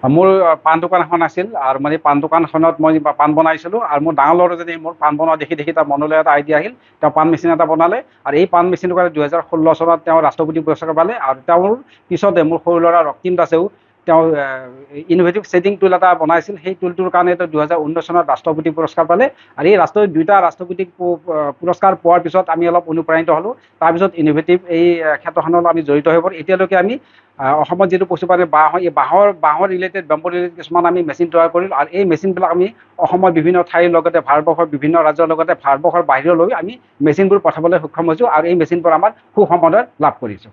মোৰ পাণ দোকান এখন আছিল আৰু মানে পাণ দোকানখনত মই পাণ বনাইছিলোঁ আৰু মোৰ ডাঙৰ ল'ৰাজনে মোৰ পাণ বনোৱা দেখি দেখি তাৰ মনলৈ এটা আইডিয়া আহিল। তেওঁ পাণ মেচিন এটা বনালে আৰু এই পাণ মেচিনটোৰ কাৰণে 2016 চনত তেওঁ ৰাষ্ট্ৰপতি পুৰস্কাৰ পালে। আৰু তেওঁৰ পিছতে মোৰ সৰু ল'ৰা ৰক্তিম দাসেও তেওঁ ইনোভেটিভ ছেডিং টুল এটা বনাইছিল। সেই টুলটোৰ কাৰণে তেওঁ 2019 চনত ৰাষ্ট্ৰপতি পুৰস্কাৰ পালে। আৰু এই দুইটা ৰাষ্ট্ৰপতি পুৰস্কাৰ পোৱাৰ পিছত আমি অলপ অনুপ্ৰাণিত হ'লোঁ। তাৰপিছত ইনোভেটিভ এই ক্ষেত্ৰখনত আমি জড়িত হৈ পৰোঁ। এতিয়ালৈকে আমি অসমত যিটো পশুপালন বাঁহ হয়, এই বাঁহৰ ৰিলেটেড বেম্বো ৰিলেটেড কিছুমান আমি মেচিন তৈয়াৰ কৰিলোঁ। আৰু এই মেচিনবিলাক আমি অসমৰ বিভিন্ন ঠাইৰ লগতে ভাৰতবৰ্ষৰ বিভিন্ন ৰাজ্যৰ লগতে ভাৰতবৰ্ষৰ বাহিৰলৈ আমি মেচিনবোৰ পঠাবলৈ সক্ষম হৈছোঁ। আৰু এই মেচিনবোৰ আমাৰ সুসমাদৰ লাভ কৰিছোঁ।